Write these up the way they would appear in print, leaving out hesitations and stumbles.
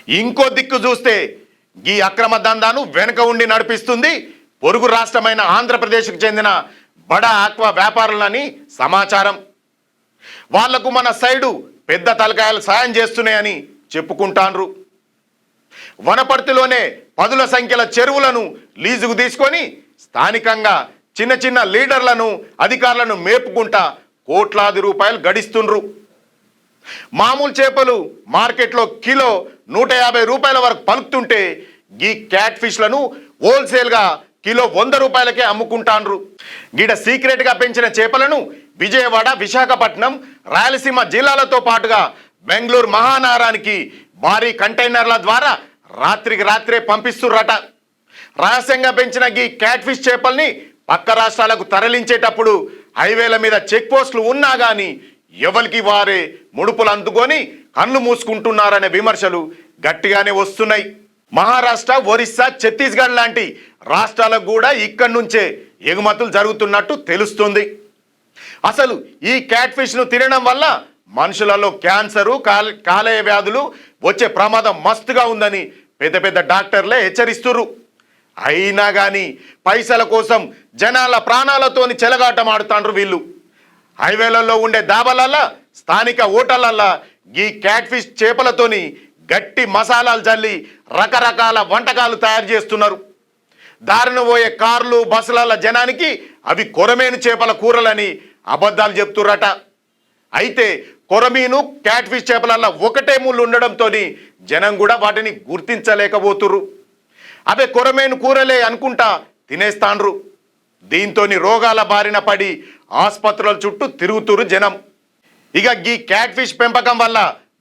ఇంకో దిక్కు చూస్తే ఈ అక్రమ దందాను వెనుక ఉండి నడిపిస్తుంది పొరుగు రాష్ట్రమైన ఆంధ్రప్రదేశ్కు చెందిన బడా ఆక్వా వ్యాపారులని సమాచారం. వాళ్లకు మన సైడు పెద్ద తలకాయలు సాయం చేస్తున్నాయని చెప్పుకుంటాండ్రు. వనపర్తిలోనే పదుల సంఖ్యల చెరువులను లీజుకు తీసుకొని స్థానికంగా చిన్న చిన్న లీడర్లను అధికారులను మేపుకుంటా కోట్లాది రూపాయలు గడిస్తుండ్రు. మామూలు చేపలు మార్కెట్లో కిలో 150 రూపాయల వరకు పలుకుతుంటే ఈ క్యాట్ ఫిష్లను హోల్సేల్గా కిలో 100 రూపాయలకే అమ్ముకుంటాండ్రు. గీడ సీక్రెట్గా పెంచిన చేపలను విజయవాడ, విశాఖపట్నం, రాయలసీమ జిల్లాలతో పాటుగా బెంగళూరు మహానగరానికి భారీ కంటైనర్ల ద్వారా రాత్రికి రాత్రే పంపిస్తుర్రట. రహస్యంగా పెంచిన ఈ క్యాట్ ఫిష్ చేపల్ని పక్క రాష్ట్రాలకు తరలించేటప్పుడు హైవేల మీద చెక్ పోస్టులు ఉన్నా కానీ ఎవరికి వారే ముడుపులు అందుకొని కళ్ళు మూసుకుంటున్నారనే విమర్శలు గట్టిగానే వస్తున్నాయి. మహారాష్ట్ర, ఒరిస్సా, ఛత్తీస్గఢ్ లాంటి రాష్ట్రాలకు కూడా ఇక్కడి నుంచే ఎగుమతులు జరుగుతున్నట్టు తెలుస్తుంది. అసలు ఈ క్యాట్ ఫిష్ను తినడం వల్ల మనుషులలో క్యాన్సరు, కాలేయ వ్యాధులు వచ్చే ప్రమాదం మస్తుగా ఉందని పెద్ద పెద్ద డాక్టర్లే హెచ్చరిస్తున్నారు. అయినా కానీ పైసల కోసం జనాల ప్రాణాలతోని చెలగాటం ఆడుతాండ్రు వీళ్ళు. హైవేలలో ఉండే దాబాలల్లా, స్థానిక హోటళ్లల్లా ఈ క్యాట్ ఫిష్ చేపలతోని గట్టి మసాలాలు చల్లి రకరకాల వంటకాలు తయారు చేస్తున్నారు. దారిన పోయే కార్లు, బస్సుల జనానికి అవి కొరమేను చేపల కూరలని అబద్ధాలు చెప్తుర్రట. అయితే కొరమీను, క్యాట్ ఫిష్ చేపలల్లా ఒకటే ముళ్ళు ఉండడంతో జనం కూడా వాటిని గుర్తించలేకపోతుర్రు. అవే కొరమేను కూరలే అనుకుంటా తినేస్తాండ్రు. దీంతో రోగాల బారిన పడి ఆసుపత్రుల చుట్టూ తిరుగుతురు జనం. ఇక ఈ క్యాట్ ఫిష్ పెంపకం వల్ల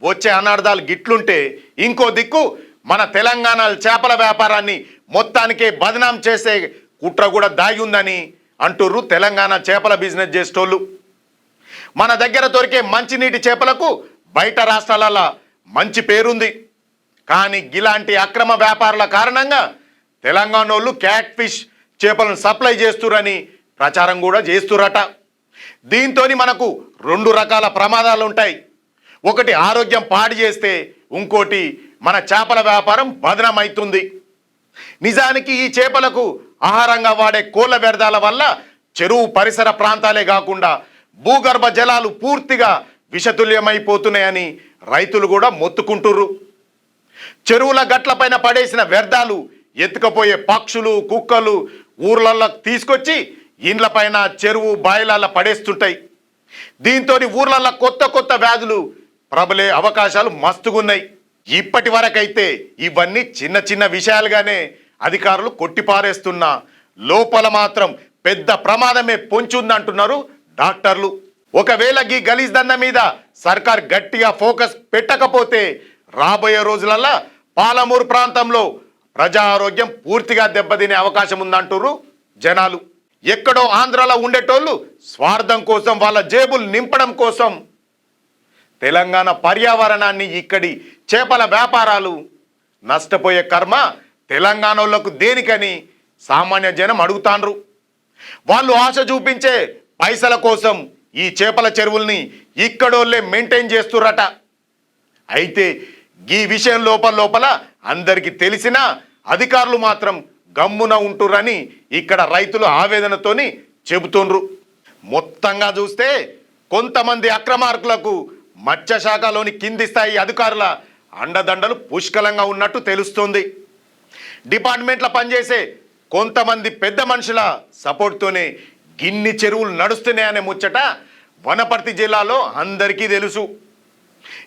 వచ్చే అనార్థాలు గిట్లుంటే ఇంకో దిక్కు మన తెలంగాణ చేపల వ్యాపారాన్ని మొత్తానికే బదనాం చేసే కుట్ర కూడా దాగి ఉందని అంటుర్రు తెలంగాణ చేపల బిజినెస్ చేసేటోళ్ళు. మన దగ్గర దొరికే మంచినీటి చేపలకు బయట రాష్ట్రాలలో మంచి పేరుంది. కానీ ఇలాంటి అక్రమ వ్యాపారాల కారణంగా తెలంగాణ వాళ్ళు క్యాట్ ఫిష్ చేపలను సప్లై చేస్తురని ప్రచారం కూడా చేస్తురట. దీంతో మనకు 2 రకాల ప్రమాదాలు ఉంటాయి. ఒకటి ఆరోగ్యం పాడు చేస్తే, ఇంకోటి మన చేపల వ్యాపారం బదనమవుతుంది. నిజానికి ఈ చేపలకు ఆహారంగా వాడే కోళ్ళ వ్యర్థాల వల్ల చెరువు పరిసర ప్రాంతాలే కాకుండా భూగర్భ జలాలు పూర్తిగా విషతుల్యమైపోతున్నాయని రైతులు కూడా మొత్తుకుంటుర్రు. చెరువుల గట్లపైన పడేసిన వ్యర్థాలు ఎత్తుకపోయే పక్షులు, కుక్కలు ఊర్లలో తీసుకొచ్చి ఇండ్లపైన, చెరువు బాయిలల్లో పడేస్తుంటాయి. దీంతో ఊర్లలో కొత్త కొత్త వ్యాధులు ప్రబలే అవకాశాలు మస్తుగున్నాయి. ఇప్పటి వరకైతే ఇవన్నీ చిన్న చిన్న విషయాలుగానే అధికారులు కొట్టిపారేస్తున్నా లోపల మాత్రం పెద్ద ప్రమాదమే పొంచుందంటున్నారు డాక్టర్లు. ఒకవేళ ఈ గలీజ్ దంద మీద సర్కార్ గట్టిగా ఫోకస్ పెట్టకపోతే రాబోయే రోజులల్లా పాలమూరు ప్రాంతంలో ప్రజా ఆరోగ్యం పూర్తిగా దెబ్బతినే అవకాశం ఉందంటున్నారు జనాలు. ఎక్కడో ఆంధ్రాలో ఉండేటోళ్ళు స్వార్థం కోసం, వాళ్ళ జేబులు నింపడం కోసం తెలంగాణ పర్యావరణాన్ని, ఇక్కడి చేపల వ్యాపారాలు నష్టపోయే కర్మ తెలంగాణలకు దేనికని సామాన్య జనం అడుగుతాండ్రు. వాళ్ళు ఆశ చూపించే పైసల కోసం ఈ చేపల చెరువుల్ని ఇక్కడోళ్ళే మెయింటైన్ చేస్తుర్రట. అయితే ఈ విషయం లోపల అందరికీ తెలిసినా అధికారులు మాత్రం గమ్మున ఉంటుర్రని ఇక్కడ రైతులు ఆవేదనతోని చెబుతుండ్రు. మొత్తంగా చూస్తే కొంతమంది అక్రమార్కులకు మత్స్యశాఖలోని కింది స్థాయి అధికారుల అండదండలు పుష్కలంగా ఉన్నట్టు తెలుస్తోంది. డిపార్ట్మెంట్లో పనిచేసే కొంతమంది పెద్ద మనుషుల సపోర్ట్తోనే గిన్ని చెరువులు నడుస్తున్నాయనే ముచ్చట వనపర్తి జిల్లాలో అందరికీ తెలుసు.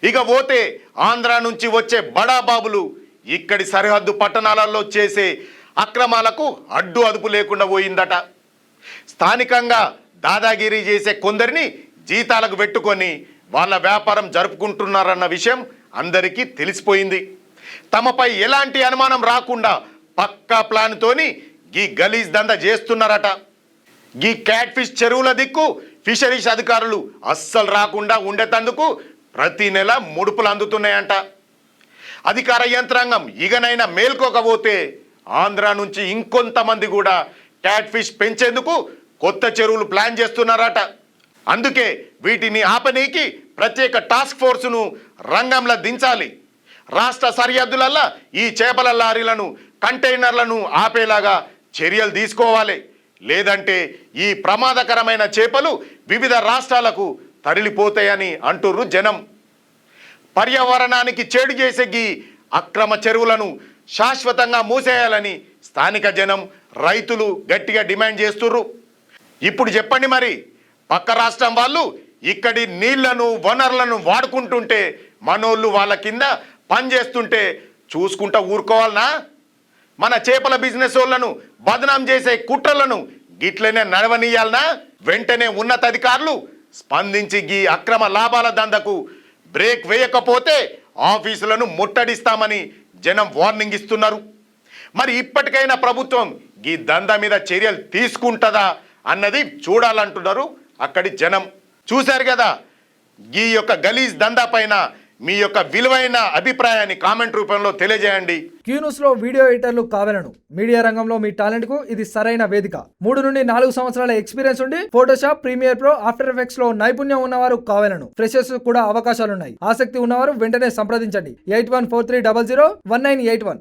ఇక పోతే ఆంధ్ర నుంచి వచ్చే బడా బాబులు ఇక్కడి సరిహద్దు పట్టణాలలో చేసే అక్రమాలకు అడ్డు అదుపు లేకుండా పోయిందట. స్థానికంగా దాదాగిరి చేసే కొందరిని జీతాలకు పెట్టుకొని వాళ్ళ వ్యాపారం జరుపుకుంటున్నారన్న విషయం అందరికీ తెలిసిపోయింది. తమపై ఎలాంటి అనుమానం రాకుండా పక్కా ప్లాన్తోని ఈ గలీజ్ దంద చేస్తున్నారట. ఈ క్యాట్ ఫిష్ చెరువుల దిక్కు ఫిషరీస్ అధికారులు అస్సలు రాకుండా ఉండేటందుకు ప్రతి నెల ముడుపులు అందుతున్నాయంట. అధికార యంత్రాంగం ఇకనైనా మేల్కోకపోతే ఆంధ్ర నుంచి ఇంకొంతమంది కూడా క్యాట్ ఫిష్ పెంచేందుకు కొత్త చెరువులు ప్లాన్ చేస్తున్నారట. అందుకే వీటిని ఆపనీకి ప్రత్యేక టాస్క్ ఫోర్సును రంగంలో దించాలి. రాష్ట్ర సరిహద్దులల్లా ఈ చేపల లారీలను కంటైనర్లను ఆపేలాగా చర్యలు తీసుకోవాలి. లేదంటే ఈ ప్రమాదకరమైన చేపలు వివిధ రాష్ట్రాలకు తరలిపోతాయని అంటుర్రు జనం. పర్యావరణానికి చేడు చేసే ఈ అక్రమ చెరువులను శాశ్వతంగా మూసేయాలని స్థానిక జనం, రైతులు గట్టిగా డిమాండ్ చేస్తుర్రు. ఇప్పుడు చెప్పండి మరి, పక్క రాష్ట్రం వాళ్ళు ఇక్కడి నీళ్లను వనరులను వాడుకుంటుంటే మనోళ్ళు వాళ్ళ కింద పనిచేస్తుంటే చూసుకుంటా ఊరుకోవాలనా? మన చేపల బిజినెస్ వాళ్ళను బదనాం చేసే కుట్రలను గిట్లనే నడవనీయాలనా? వెంటనే ఉన్నతాధికారులు స్పందించి ఈ అక్రమ లాభాల దందకు బ్రేక్ వేయకపోతే ఆఫీసులను ముట్టడిస్తామని జనం వార్నింగ్ ఇస్తున్నారు. మరి ఇప్పటికైనా ప్రభుత్వం ఈ దందా మీద చర్యలు తీసుకుంటుందా అన్నది చూడాలంటున్నారు అక్కడి జనం. చూశారు కదా, ఈ యొక్క గలీజ్ దందా పైన మీ యొక్క విలువైన అభిప్రాయాన్ని కామెంట్ రూపంలో తెలియజేయండి. క్యూన్యూస్ లో వీడియో ఎడిటర్లు కావాలను మీడియా రంగంలో మీ టాలెంట్ కు ఇది సరైన వేదిక. 3 నుండి 4 సంవత్సరాల ఎక్స్పీరియన్స్ ఉండి Photoshop, Premiere Pro, After Effects లో నైపుణ్యం ఉన్నవారు కావాలను. ఫ్రెషర్స్ కూడా అవకాశాలున్నాయి. ఆసక్తి ఉన్నవారు వెంటనే సంప్రదించండి. 8143001981.